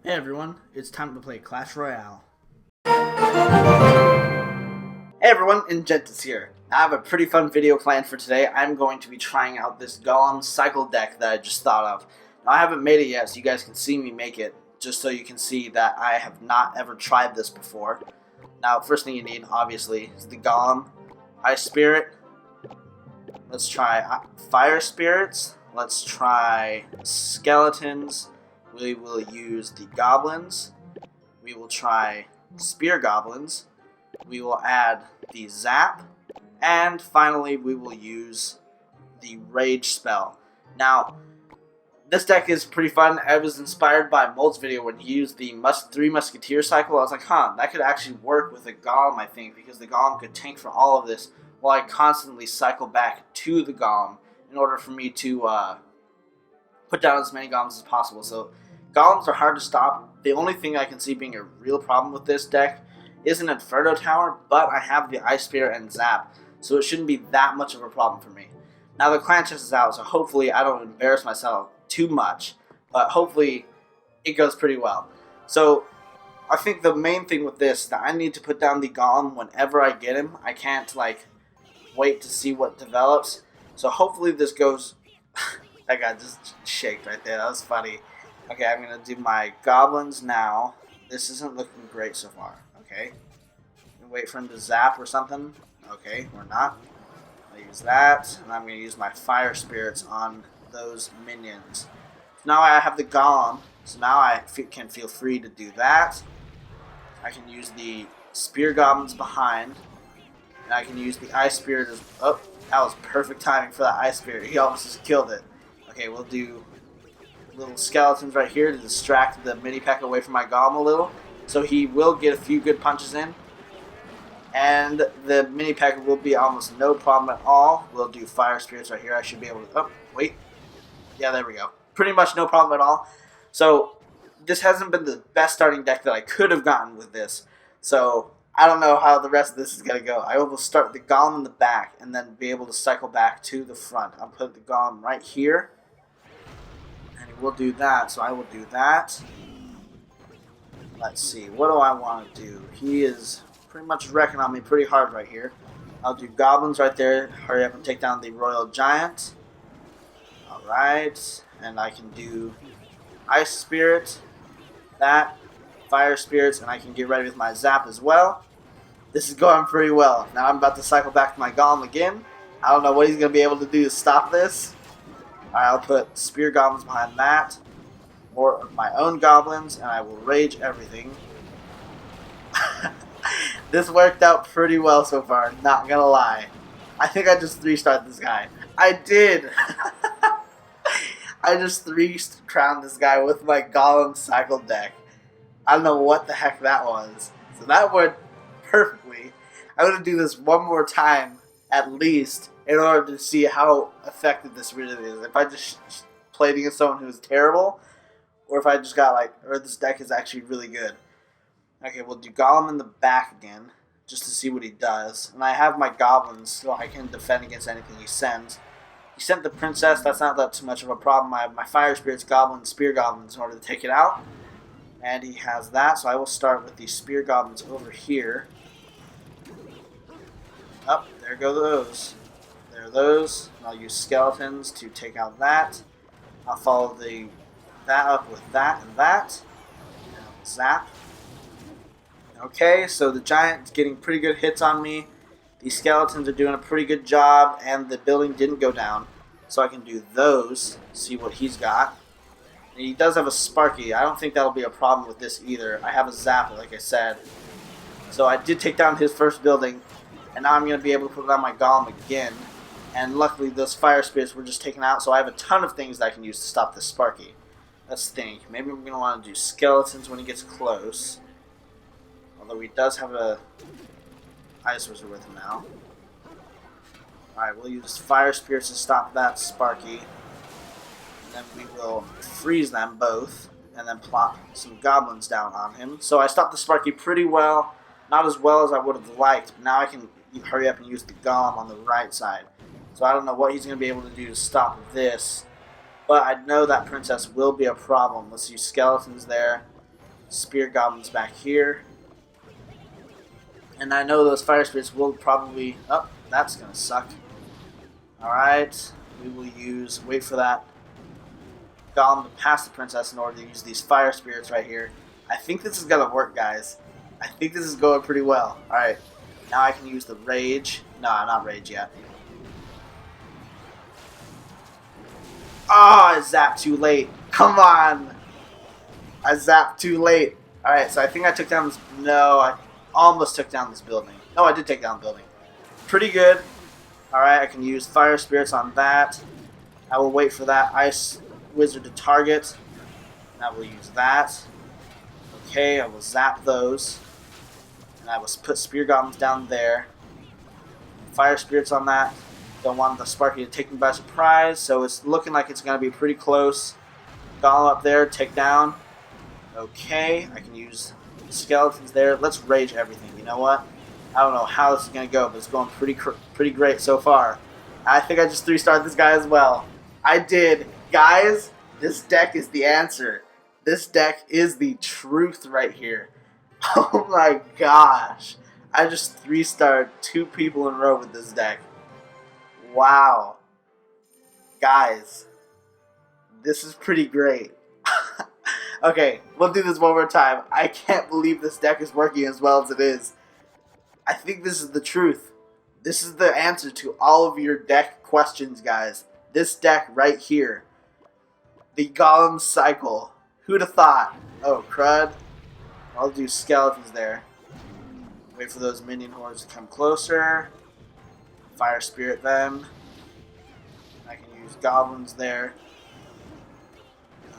Hey everyone, it's time to play Clash Royale. Hey everyone, Ingentis here. I have a pretty fun video planned for today. I'm going to be trying out this Golem cycle deck that I just thought of. Now I haven't made it yet, so you guys can see me make it, just so you can see that I have not ever tried this before. Now, first thing you need, obviously, is the Golem, Ice Spirit. Let's try Fire Spirits. Let's try Skeletons. We will use the Goblins. We will try Spear Goblins. We will add the Zap. And finally, we will use the Rage spell. Now, this deck is pretty fun. I was inspired by Mold's video when he used the Three Musketeer cycle. I was like, that could actually work with a Golem, I think, because the Golem could tank for all of this while I constantly cycle back to the Golem in order for me to put down as many Golems as possible. So Golems are hard to stop. The only thing I can see being a real problem with this deck is an Inferno Tower, but I have the Ice Spirit and Zap, so it shouldn't be that much of a problem for me. Now the clan chest is out, so hopefully I don't embarrass myself too much, but hopefully it goes pretty well. So I think the main thing with this is that I need to put down the Golem whenever I get him. I can't wait to see what develops. So hopefully this goes... That guy just shaked right there. That was funny. Okay, I'm going to do my Goblins now. This isn't looking great so far. Okay. Wait for him to zap or something. Okay, we're not. I'll use that. And I'm going to use my Fire Spirits on those minions. So now I have the Golem. So now I can feel free to do that. I can use the Spear Goblins behind. And I can use the Ice Spirit as... Oh, that was perfect timing for that Ice Spirit. He almost just killed it. Okay, we'll do little skeletons right here to distract the mini pack away from my Golem a little. So he will get a few good punches in. And the mini pack will be almost no problem at all. We'll do Fire Spirits right here. I should be able to... Oh, wait. Yeah, there we go. Pretty much no problem at all. So this hasn't been the best starting deck that I could have gotten with this. So I don't know how the rest of this is going to go. I will start the Golem in the back and then be able to cycle back to the front. I'll put the Golem right here. And we'll do that. So I will do that. Let's see. What do I want to do? He is pretty much wrecking on me pretty hard right here. I'll do Goblins right there. Hurry up and take down the Royal Giant. Alright. And I can do Ice Spirit. That. Fire Spirits. And I can get ready with my Zap as well. This is going pretty well. Now I'm about to cycle back to my Golem again. I don't know what he's going to be able to do to stop this. Alright, I'll put Spear Goblins behind that. More of my own Goblins. And I will Rage everything. This worked out pretty well so far, not gonna lie. I think I just 3-starred this guy. I did! I just 3-crowned this guy with my Golem cycle deck. I don't know what the heck that was. So that worked perfectly. I'm gonna do this one more time, at least, in order to see how effective this really is. If I just played against someone who's terrible, or if I just got or this deck is actually really good. Okay, we'll do Golem in the back again, just to see what he does. And I have my Goblins, so I can defend against anything he sends. He sent the Princess, that's not that too much of a problem. I have my Fire Spirits, Goblins, Spear Goblins in order to take it out. And he has that, so I will start with the Spear Goblins over here. Oh, there go those. There are those. And I'll use Skeletons to take out that. I'll follow that up with that and that. And I'll zap. Okay, so the Giant's getting pretty good hits on me. The Skeletons are doing a pretty good job, and the building didn't go down. So I can do those, see what he's got. And he does have a Sparky. I don't think that'll be a problem with this either. I have a Zap, like I said. So I did take down his first building, and now I'm going to be able to put down my Golem again. And luckily those Fire Spirits were just taken out, so I have a ton of things that I can use to stop this Sparky. Let's think. Maybe I'm going to want to do Skeletons when he gets close. Although he does have a Ice Wizard with him now. Alright, we'll use Fire Spirits to stop that Sparky. And then we will freeze them both. And then plop some Goblins down on him. So I stopped the Sparky pretty well. Not as well as I would have liked. But now I can hurry up and use the Golem on the right side. So I don't know what he's going to be able to do to stop this. But I know that Princess will be a problem. Let's use Skeletons there. spear goblins back here. And I know those fire spirits will probably... Oh, that's going to suck. Alright, we will wait for that golem to pass the princess in order to use these fire spirits right here. I think this is going to work, guys. I think this is going pretty well. Alright, now I can use the rage. No, not rage yet. Oh, I zapped too late. Come on. I zapped too late. Alright, so I think I took down this... No, I almost took down this building. No, I did take down the building. Pretty good. Alright, I can use fire spirits on that. I will wait for that ice wizard to target. And I will use that. Okay, I will zap those. And I will put spear goblins down there. Fire spirits on that. Don't want the Sparky to take me by surprise, so it's looking like it's going to be pretty close. Golem up there, take down. Okay, I can use skeletons there. Let's rage everything. You know what? I don't know how this is going to go, but it's going pretty great so far. I think I just 3-starred this guy as well. I did. Guys, this deck is the answer. This deck is the truth right here. Oh my gosh. I just 3-starred 2 people in a row with this deck. Wow. Guys, this is pretty great. Okay, we'll do this one more time. I can't believe this deck is working as well as it is. I think this is the truth. This is the answer to all of your deck questions, guys. This deck right here. The Golem Cycle. Who'd have thought? Oh, crud. I'll do skeletons there. Wait for those minion hordes to come closer. Fire spirit them. I can use goblins there.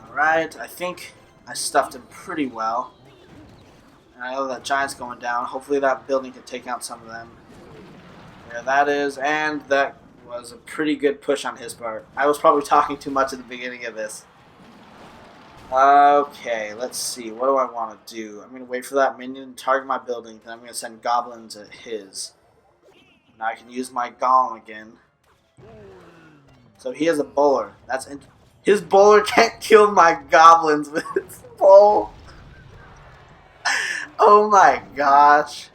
Alright, I think I stuffed him pretty well. And I know that giant's going down. Hopefully that building can take out some of them. There that is, and that was a pretty good push on his part. I was probably talking too much at the beginning of this. Okay, let's see. What do I want to do? I'm going to wait for that minion to target my building, then I'm going to send goblins at his. Now I can use my golem again. So he has a bowler. His bowler can't kill my goblins with his bowl. Oh my gosh.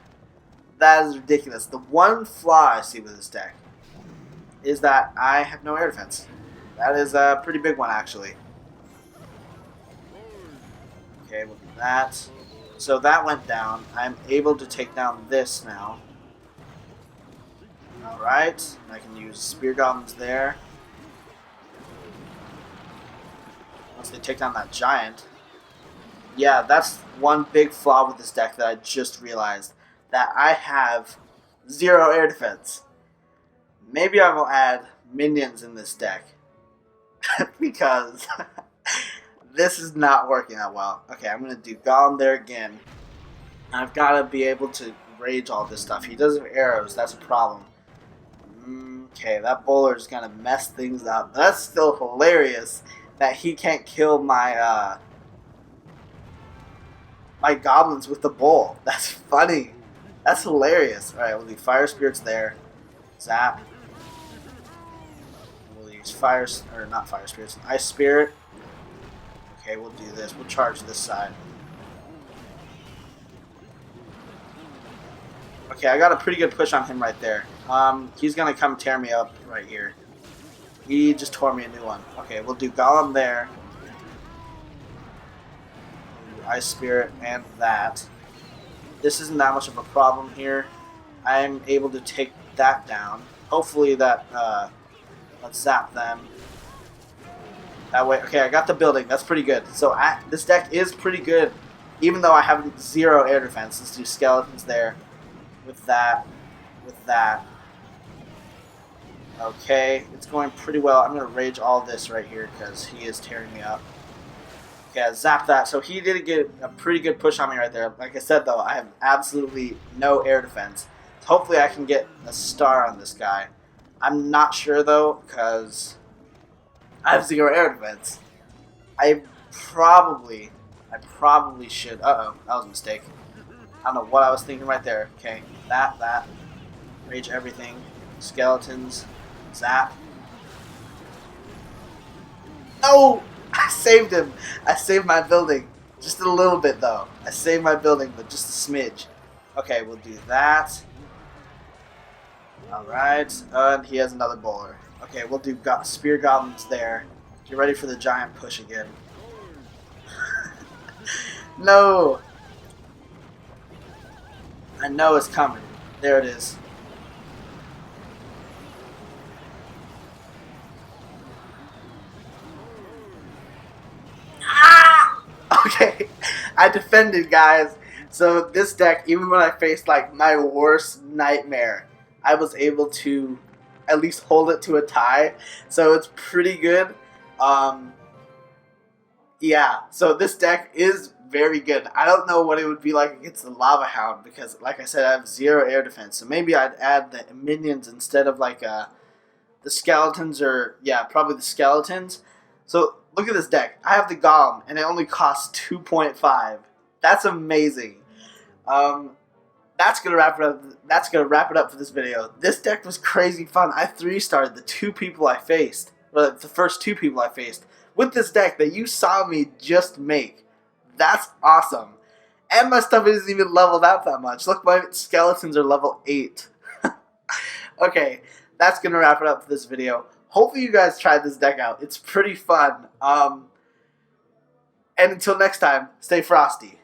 That is ridiculous. The one flaw I see with this deck is that I have no air defense. That is a pretty big one, actually. Okay, we'll do that. So that went down. I'm able to take down this now. Alright, I can use spear goblins there. Once they take down that giant. Yeah, that's one big flaw with this deck that I just realized. That I have 0 air defense. Maybe I will add minions in this deck. Because this is not working out well. Okay, I'm going to do Golem there again. I've got to be able to rage all this stuff. He doesn't have arrows, that's a problem. Okay, that bowler is going to mess things up. That's still hilarious that he can't kill my my goblins with the bowl. That's funny. That's hilarious. Alright, we'll do fire spirits there. Zap. We'll use not fire spirits, ice spirit. Okay, we'll do this. We'll charge this side. Okay, I got a pretty good push on him right there. He's gonna come tear me up right here. He just tore me a new one. Okay, we'll do Golem there. We'll do Ice Spirit and that. This isn't that much of a problem here. I'm able to take that down. Hopefully that, let's zap them. That way, okay, I got the building. That's pretty good. So this deck is pretty good, even though I have 0 air defense. Let's do skeletons there. With that. With that. Okay, it's going pretty well. I'm going to rage all this right here because he is tearing me up. Okay, I zapped that. So he did get a pretty good push on me right there. Like I said, though, I have absolutely no air defense. So hopefully I can get a star on this guy. I'm not sure, though, because I have 0 air defense. I probably should. Uh-oh, that was a mistake. I don't know what I was thinking right there. Okay, that. Rage everything. Skeletons. Zap. No! I saved him. I saved my building. Just a little bit though. I saved my building, but just a smidge. Okay, we'll do that. Alright, and he has another bowler. Okay, we'll do spear goblins there. Get ready for the giant push again. No! I know it's coming. There it is. Ah! Okay, I defended, guys. So this deck, even when I faced like my worst nightmare, I was able to at least hold it to a tie. So it's pretty good. Yeah, so this deck is very good. I don't know what it would be like against the Lava Hound because, like I said, I have 0 air defense. So maybe I'd add the minions instead of like the skeletons, or yeah, probably the skeletons. So look at this deck. I have the Golem, and it only costs 2.5. That's amazing. That's gonna wrap it up. That's gonna wrap it up for this video. This deck was crazy fun. I 3-starred the 2 people I faced. Well, the first 2 people I faced with this deck that you saw me just make. That's awesome. And my stuff isn't even leveled out that much. Look, my skeletons are level 8. Okay, that's gonna wrap it up for this video. Hopefully you guys tried this deck out. It's pretty fun. And until next time, stay frosty.